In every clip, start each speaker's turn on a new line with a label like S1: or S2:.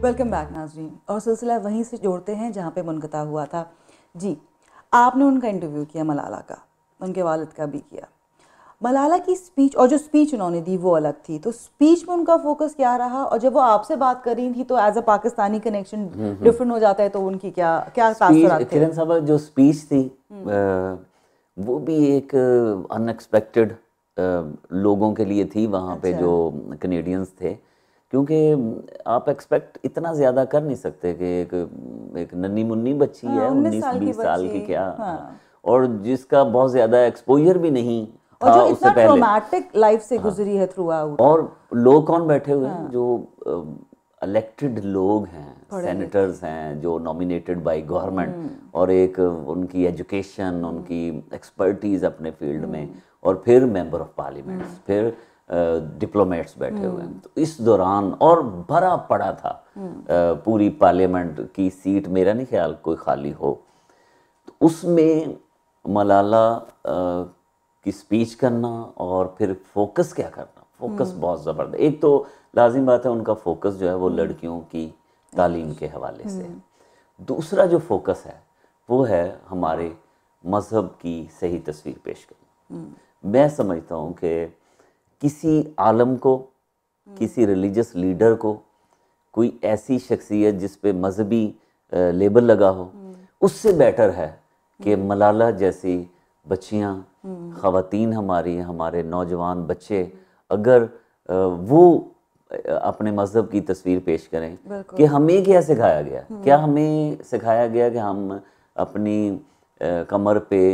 S1: Welcome back नाज़रीन, और सिलसिला वहीं से जोड़ते हैं जहाँ पे मुनक़ता हुआ था। जी, आपने उनका इंटरव्यू किया, मलाला का, उनके वालिद का भी किया। मलाला की स्पीच, और जो स्पीच उन्होंने दी वो अलग थी, तो स्पीच में उनका फोकस क्या रहा, और जब वो आपसे बात कर रही थी तो as a Pakistani connection different हो जाता है, तो उनकी क्या क्या तासुरात थे?
S2: किरण साहब जो स्पीच थी वो भी एक अनएक्सपेक्टेड लोगों के लिए थी वहाँ पे, जो कनेडियंस थे, क्योंकि आप एक्सपेक्ट इतना ज़्यादा कर नहीं सकते कि एक नन्ही मुन्नी बच्ची है, 19-20 साल की, क्या और जिसका बहुत ज़्यादा एक्सपोजर भी नहीं
S1: और
S2: था
S1: जो
S2: उससे
S1: इतना
S2: पहले,
S1: ट्रॉमेटिक लाइफ से गुजरी है थ्रू आउट।
S2: और लोग कौन बैठे हुए हैं जो इलेक्टेड लोग हैं, सेनेटर्स हैं, जो नॉमिनेटेड बाय गवर्नमेंट, और एक उनकी एजुकेशन, उनकी एक्सपर्टीज़ अपने फील्ड में, और फिर मेंबर ऑफ पार्लियामेंट, फिर डिप्लोमेट्स बैठे हुए हैं। तो इस दौरान और भरा पड़ा था पूरी पार्लियामेंट की सीट, मेरा नहीं ख्याल कोई खाली हो। तो उसमें मलाला की स्पीच करना और फिर फोकस क्या करना, फोकस बहुत ज़बरदस्त। एक तो लाजिम बात है उनका फोकस जो है वो लड़कियों की तालीम के हवाले से। दूसरा जो फोकस है वो है हमारे मज़हब की सही तस्वीर पेश करना। मैं समझता हूँ कि किसी आलम को, किसी रिलीजियस लीडर को, कोई ऐसी शख्सियत जिस पे मजहबी लेबल लगा हो, उससे बेटर है कि मलाला जैसी बच्चियाँ, ख़वातीन हमारी, हमारे नौजवान बच्चे, अगर वो अपने मज़हब की तस्वीर पेश करें कि हमें क्या सिखाया गया, क्या हमें सिखाया गया कि हम अपनी कमर पे,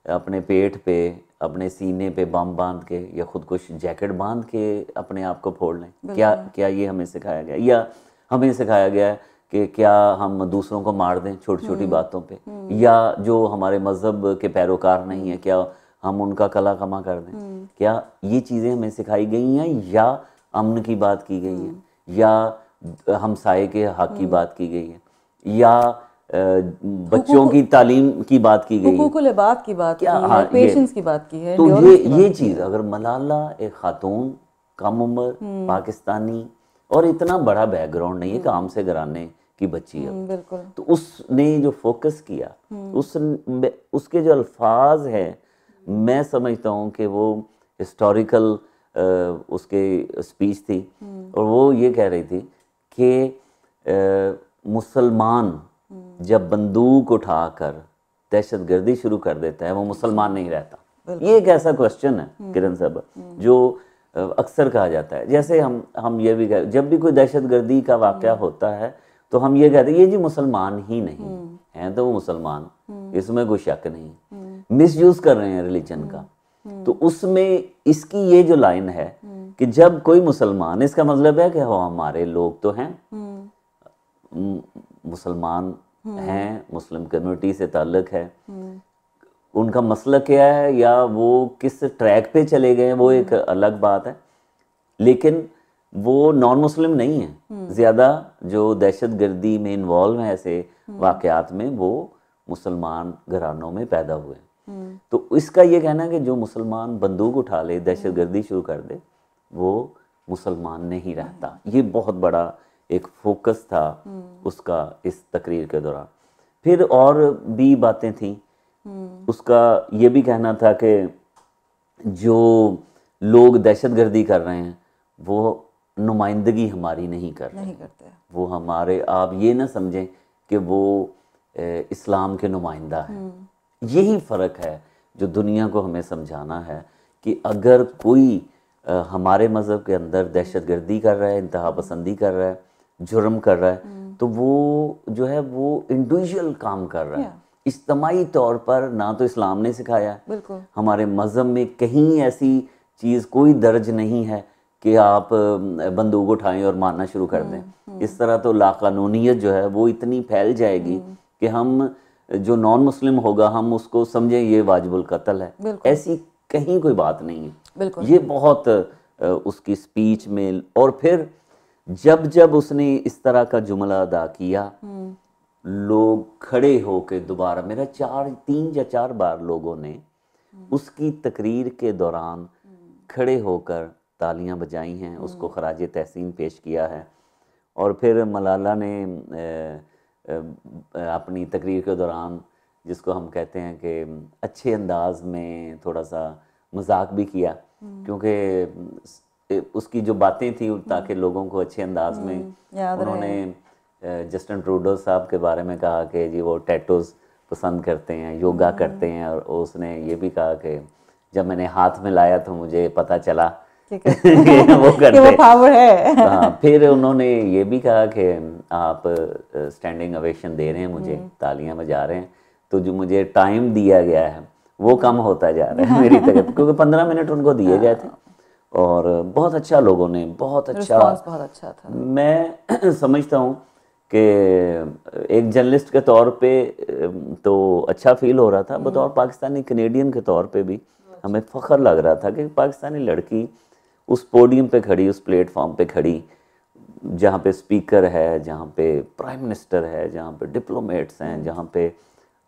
S2: अपने पेट पे, अपने सीने पे बम बांध के या खुद को जैकेट बांध के अपने आप को फोड़ लें, क्या ये हमें सिखाया गया? या हमें सिखाया गया है कि क्या हम दूसरों को मार दें छोटी छोटी बातों पे, या जो हमारे मज़हब के पैरोकार नहीं है क्या हम उनका कला कमा कर दें? क्या ये चीज़ें हमें सिखाई गई हैं, या अमन की बात की गई है, या हमसाये के हक की बात की गई है, या बच्चों की तालीम की बात की गई है,
S1: हुकूक-उल-इबाद की बात की है, पेशेंस की बात की है,
S2: तो ये चीज़ अगर मलाला एक खातून, कम उम्र, पाकिस्तानी, और इतना बड़ा बैकग्राउंड नहीं है, काम से घराने की बच्ची है, तो उसने जो फोकस किया, उसके जो अल्फाज हैं, मैं समझता हूँ कि वो हिस्टोरिकल उसके स्पीच थी, और वो ये कह रही थी कि मुसलमान जब बंदूक उठाकर दहशतगर्दी शुरू कर देता है वो मुसलमान नहीं रहता। ये एक ऐसा क्वेश्चन है किरण साहब जो अक्सर कहा जाता है। जैसे हम ये भी कह, जब भी कोई दहशतगर्दी का वाक़या होता है तो हम ये कहते हैं ये जी मुसलमान ही नहीं हैं, तो वो मुसलमान, इसमें कोई शक नहीं, मिसयूज कर रहे हैं रिलीजन का। तो उसमें इसकी ये जो लाइन है कि जब कोई मुसलमान, इसका मतलब है कि वो हमारे लोग तो हैं, मुसलमान हैं, मुस्लिम कम्युनिटी से ताल्लुक़ है, उनका मसला क्या है या वो किस ट्रैक पे चले गए वो एक अलग बात है, लेकिन वो नॉन मुस्लिम नहीं है। ज़्यादा जो दहशतगर्दी में इन्वॉल्व हैं ऐसे वाक़यात में, वो मुसलमान घरानों में पैदा हुए। तो इसका ये कहना है कि जो मुसलमान बंदूक उठा ले, दहशतगर्दी शुरू कर दे, वो मुसलमान नहीं रहता। ये बहुत बड़ा एक फोकस था उसका इस तकरीर के दौरान। फिर और भी बातें थीं। उसका ये भी कहना था कि जो लोग दहशतगर्दी कर रहे हैं वो नुमाइंदगी हमारी नहीं करते। वो हमारे, आप ये ना समझें कि वो इस्लाम के नुमाइंदा हैं। यही फ़र्क है जो दुनिया को हमें समझाना है कि अगर कोई हमारे मज़हब के अंदर दहशतगर्दी कर रहा है, इंतहा पसंदी कर रहा है, जुर्म कर रहा है, तो वो जो है वो इंडिविजुअल काम कर रहा है, इज्तमाई तौर पर। ना तो इस्लाम ने सिखाया, हमारे मज़हब में कहीं ऐसी चीज़ कोई दर्ज नहीं है कि आप बंदूक उठाएं और मारना शुरू कर दें। इस तरह तो लाकानूनियत जो है वो इतनी फैल जाएगी कि हम, जो नॉन मुस्लिम होगा, हम उसको समझें ये वाजिबुल कत्ल है। ऐसी कहीं कोई बात नहीं है। ये बहुत उसकी स्पीच में, और फिर जब जब उसने इस तरह का जुमला अदा किया, लोग खड़े होकर दोबारा, मेरा 3 या 4 बार लोगों ने उसकी तकरीर के दौरान खड़े होकर तालियां बजाई हैं, उसको खराज तहसीन पेश किया है। और फिर मलाला ने अपनी तकरीर के दौरान, जिसको हम कहते हैं कि अच्छे अंदाज में थोड़ा सा मजाक भी किया, क्योंकि उसकी जो बातें थी ताकि लोगों को अच्छे अंदाज में उन्होंने जस्टिन ट्रूडो साहब के बारे में कहा कि जी वो टैटूज पसंद करते हैं, योगा करते हैं, और उसने ये भी कहा कि जब मैंने हाथ में लाया तो मुझे पता चला कि वो करते
S1: वो पावर है।
S2: हाँ, फिर उन्होंने ये भी कहा कि आप स्टैंडिंग ओवेशन दे रहे हैं मुझे, तालियां बजा रहे हैं, तो जो मुझे टाइम दिया गया है वो कम होता जा रहा है मेरी तरफ, क्योंकि 15 मिनट उनको दिए गए थे और बहुत अच्छा, लोगों ने बहुत अच्छा
S1: था।
S2: मैं समझता हूँ कि एक जर्नलिस्ट के तौर पे तो अच्छा फील हो रहा था, बतौर पाकिस्तानी कनेडियन के तौर पे भी हमें फ़ख्र लग रहा था कि पाकिस्तानी लड़की उस पोडियम पे खड़ी, उस प्लेटफॉर्म पे खड़ी, जहाँ पे स्पीकर है, जहाँ पे प्राइम मिनिस्टर है, जहाँ पे डिप्लोमेट्स हैं, जहाँ पे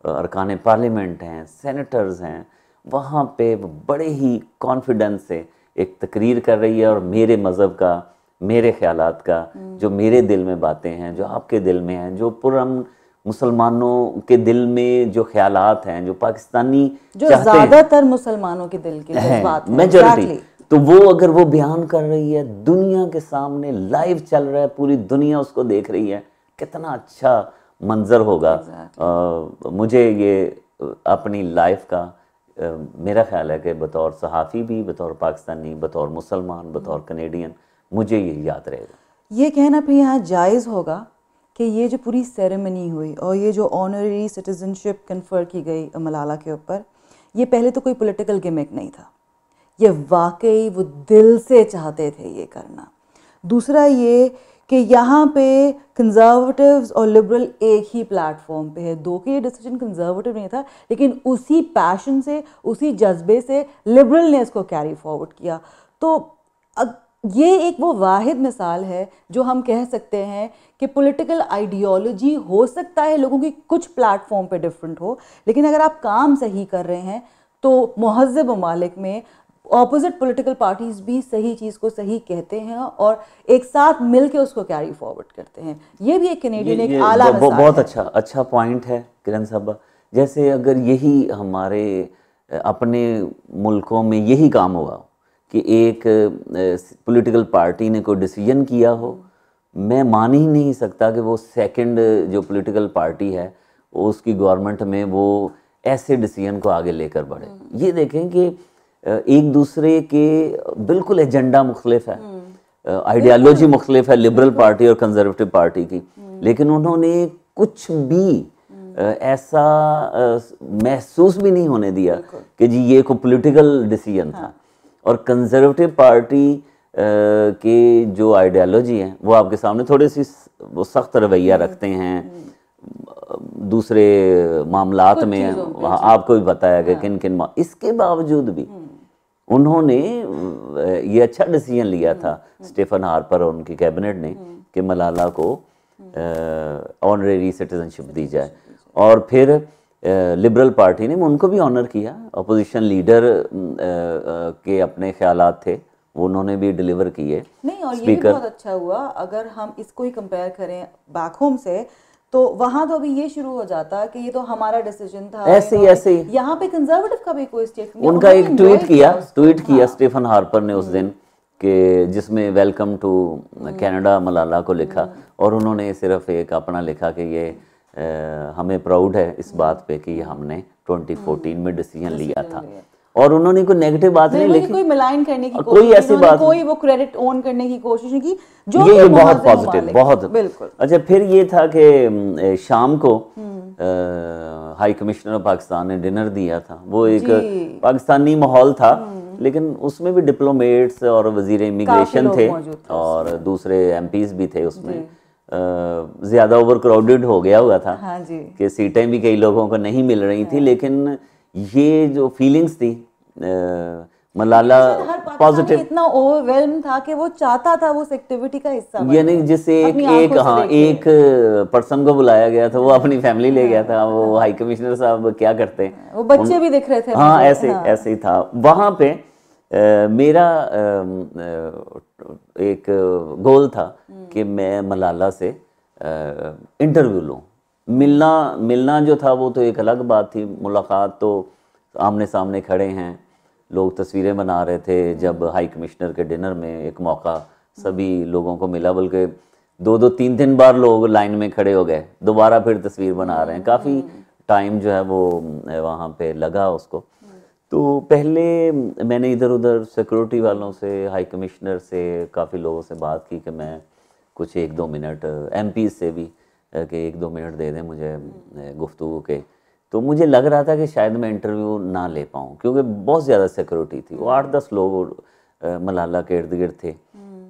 S2: अरकान पार्लियामेंट हैं, सेनेटर्स हैं, वहाँ पे बड़े ही कॉन्फिडेंस से एक तकरीर कर रही है और मेरे मज़हब का, मेरे ख्यालात का, जो मेरे दिल में बातें हैं, जो आपके दिल में हैं, जो पुरअमन मुसलमानों के दिल में जो ख्यालात हैं, जो पाकिस्तानी
S1: जो ज़्यादातर मुसलमानों के दिल के जज्बात हैं,
S2: मेजॉरिटी, तो वो अगर वो बयान कर रही है, दुनिया के सामने लाइव चल रहा है, पूरी दुनिया उसको देख रही है, कितना अच्छा मंजर होगा। मुझे ये अपनी लाइफ का मेरा ख्याल है कि बतौर सहाफ़ी भी, बतौर पाकिस्तानी, बतौर मुसलमान, बतौर कनेडियन, मुझे ये याद रहेगा।
S1: ये कहना फिर यहाँ जायज़ होगा कि ये जो पूरी सेरेमनी हुई और ये जो ऑनररी सिटीजनशिप कन्फर की गई मलाला के ऊपर, ये पहले तो कोई पॉलिटिकल गिमिक नहीं था, ये वाकई वो दिल से चाहते थे ये करना। दूसरा ये कि यहाँ पे कंजर्वेटिव्स और लिबरल एक ही प्लेटफॉर्म पे है, दो के ये डिसीजन कंजर्वेटिव नहीं था, लेकिन उसी पैशन से, उसी जज्बे से लिबरल ने इसको कैरी फॉरवर्ड किया। तो ये एक वो वाहिद मिसाल है जो हम कह सकते हैं कि पॉलिटिकल आइडियोलॉजी हो सकता है लोगों की कुछ प्लेटफॉर्म पे डिफरेंट हो, लेकिन अगर आप काम सही कर रहे हैं तो मुहज़्ज़ब ममालिक में ऑपोजिट पॉलिटिकल पार्टीज भी सही चीज़ को सही कहते हैं और एक साथ मिलके उसको कैरी फॉरवर्ड करते हैं। ये भी एक कैनेडियन एक आला मिसाल है।
S2: बहुत अच्छा पॉइंट है किरण साहबा। जैसे अगर यही हमारे अपने मुल्कों में यही काम हुआ कि एक पॉलिटिकल पार्टी ने कोई डिसीजन किया हो, मैं मान ही नहीं सकता कि वो सेकंड जो पॉलिटिकल पार्टी है उसकी गवर्नमेंट में वो ऐसे डिसीजन को आगे लेकर बढ़े। ये देखें कि एक दूसरे के बिल्कुल एजेंडा मुख्तलिफ है, आइडियालॉजी मुख्तलिफ है लिबरल पार्टी और कंजर्वेटिव पार्टी की, लेकिन उन्होंने कुछ भी ऐसा महसूस भी नहीं होने दिया कि जी ये कोई पॉलिटिकल डिसीजन था। और कंजर्वेटिव पार्टी के जो आइडियालॉजी है वो आपके सामने थोड़ी सी वो सख्त रवैया रखते हैं, दूसरे मामलात में आपको भी बताया गया किन किन, इसके बावजूद भी उन्होंने ये अच्छा डिसीजन लिया था स्टीफन हार्पर और उनकी कैबिनेट ने कि मलाला को ऑनरेरी सिटीजनशिप दी जाए। और फिर लिबरल पार्टी ने उनको भी ऑनर किया, अपोजिशन लीडर के अपने ख्यालात थे वो उन्होंने भी डिलीवर किए।
S1: नहीं, और ये भी बहुत अच्छा हुआ। अगर हम इसको ही कंपेयर करें बैक होम से तो वहाँ तो अभी ये शुरू हो जाता कि ये तो हमारा डिसीजन था,
S2: ऐसे
S1: यहाँ पे कंजर्वेटिव का भी कोई स्टेटमेंट,
S2: उनका एक ट्वीट किया स्टीफन हार्पर ने उस दिन कि जिसमें वेलकम टू कनाडा मलाला को लिखा, और उन्होंने सिर्फ एक अपना लिखा कि ये हमें प्राउड है इस बात पे कि हमने 2014 में डिसीजन लिया था, और उन्होंने कोई नेगेटिव बात नहीं लिखी,
S1: कोई मिलान करने की
S2: कोई ऐसी बात,
S1: कोई वो क्रेडिट ओन करने की कोशिश नहीं की, जो
S2: ये बहुत पॉजिटिव, बहुत
S1: बिल्कुल।
S2: अच्छा, फिर ये था कि शाम को हाई कमिश्नर ऑफ पाकिस्तान ने डिनर दिया था, वो एक पाकिस्तानी माहौल था, लेकिन उसमें भी डिप्लोमेट्स और वजीर इमिग्रेशन थे और दूसरे एमपीज भी थे उसमें। ज़्यादा ओवर क्राउडेड हो गया हुआ था कि सीटें भी कई लोगों को नहीं मिल रही थी, लेकिन ये जो फीलिंग्स थी मलाला पॉजिटिव,
S1: इतना ओवरवेल्म था कि वो चाहता था उस एक्टिविटी का हिस्सा बने।
S2: यानी जिससे एक पर्सन को बुलाया गया था वो अपनी फैमिली ले गया था, वो हाई कमिश्नर साहब क्या करते,
S1: वो बच्चे भी दिख रहे थे।
S2: हाँ, ऐसे ही था। वहाँ पे मेरा एक गोल था कि मैं मलाला से इंटरव्यू लूँ। मिलना जो था वो तो एक अलग बात थी, मुलाकात तो आमने सामने खड़े हैं, लोग तस्वीरें बना रहे थे। जब हाई कमिश्नर के डिनर में एक मौका सभी लोगों को मिला, बल्कि 2-2 3-3 बार लोग लाइन में खड़े हो गए, दोबारा फिर तस्वीर बना रहे हैं। काफ़ी टाइम जो है वो वहाँ पे लगा उसको। तो पहले मैंने इधर उधर सिक्योरिटी वालों से, हाई कमिश्नर से, काफ़ी लोगों से बात की कि मैं कुछ 1-2 मिनट, MP से भी कि 1-2 मिनट दे दें मुझे गुफ्तगू के। तो मुझे लग रहा था कि शायद मैं इंटरव्यू ना ले पाऊँ, क्योंकि बहुत ज़्यादा सिक्योरिटी थी। वो 8-10 लोग मलाला के इर्द गिर्द थे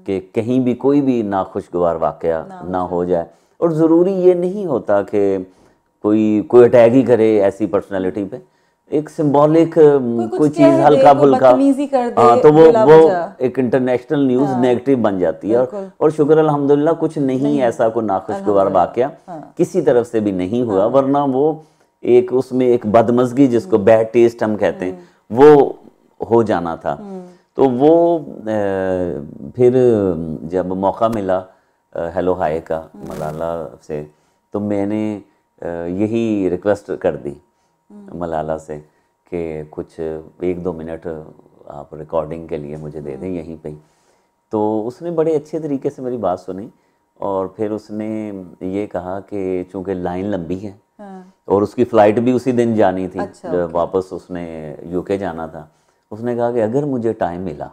S2: कि कहीं भी कोई भी नाखुशगवार वाक़या ना हो जाए। और ज़रूरी ये नहीं होता कि कोई अटैक ही करे ऐसी पर्सनैलिटी पे। एक सिंबॉलिक कोई चीज़ हल्का फुल्का, हाँ, तो वो एक इंटरनेशनल न्यूज़ नेगेटिव बन जाती है। और शुक्र अल्हम्दुलिल्लाह कुछ नहीं ऐसा कोई नाखुशगवार वाक़या किसी तरफ से भी नहीं हुआ, वरना वो एक उसमें एक बदमज़गी, जिसको बैड टेस्ट हम कहते हैं, वो हो जाना था। तो वो फिर जब मौका मिला हेलो हाय का मलाला से, तो मैंने यही रिक्वेस्ट कर दी मलाला से कि कुछ 1-2 मिनट आप रिकॉर्डिंग के लिए मुझे दे दें यहीं पे। तो उसने बड़े अच्छे तरीके से मेरी बात सुनी, और फिर उसने ये कहा कि चूँकि लाइन लंबी है और उसकी फ़्लाइट भी उसी दिन जानी थी, वापस उसने UK जाना था। उसने कहा कि अगर मुझे टाइम मिला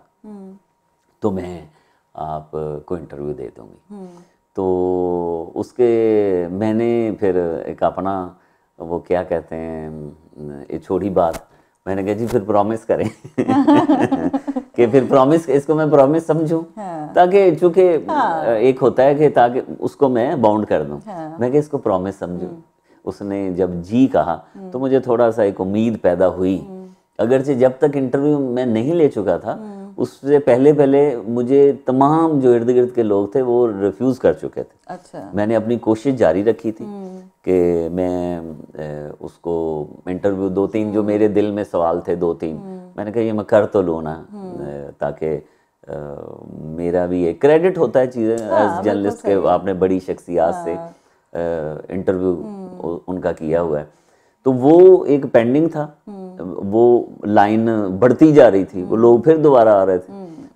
S2: तो मैं आपको इंटरव्यू दे दूँगी। तो मैंने फिर एक अपना वो क्या कहते हैं, ये छोटी बात, मैंने कहा जी फिर प्रॉमिस करें कि फिर प्रॉमिस, इसको मैं प्रॉमिस समझूं, ताकि चूँकि एक होता है कि ताकि उसको मैं बाउंड कर दूं। मैं कहा इसको प्रॉमिस समझूं। उसने जब जी कहा तो मुझे थोड़ा सा एक उम्मीद पैदा हुई, अगरचे जब तक इंटरव्यू मैं नहीं ले चुका था, उससे पहले मुझे तमाम जो इर्द गिर्द के लोग थे वो रिफ्यूज़ कर चुके थे।
S1: अच्छा।
S2: मैंने अपनी कोशिश जारी रखी थी कि मैं उसको इंटरव्यू 2-3 जो मेरे दिल में सवाल थे 2-3, मैंने कहा ये मैं कर तो लूँ ना, ताकि मेरा भी एक क्रेडिट होता है चीज़ें एज जर्नलिस्ट के, आपने बड़ी शख्सियात से इंटरव्यू उनका किया हुआ है। तो वो एक पेंडिंग था, वो लाइन बढ़ती जा रही थी, वो लोग फिर दोबारा आ रहे थे,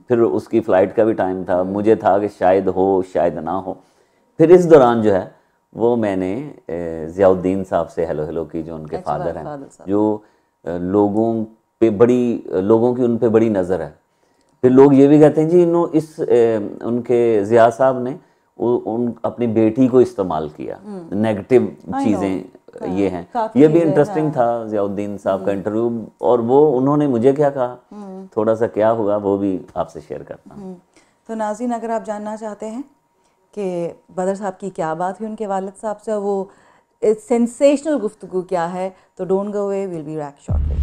S2: फिर उसकी फ़्लाइट का भी टाइम था, मुझे था कि शायद हो शायद ना हो। फिर इस दौरान जो है वो मैंने ज़ियाउद्दीन साहब से हेलो की, जो उनके फादर हैं, जो लोगों की उन पे बड़ी नज़र है। फिर लोग ये भी कहते हैं जी उनके ज़िया साहब ने अपनी बेटी को इस्तेमाल किया, नेगेटिव चीज़ें ये हैं। ये भी इंटरेस्टिंग था ज़ियाउद्दीन साहब का इंटरव्यू, और वो उन्होंने मुझे क्या कहा, थोड़ा सा क्या हुआ, वो भी आपसे शेयर करता हूँ।
S1: तो नाज़रीन, अगर आप जानना चाहते हैं कि बदर साहब की क्या बात हुई उनके वालिद साहब से, वो सेंसेशनल गुफ्तगू क्या है, तो don't go away, will be back shortly.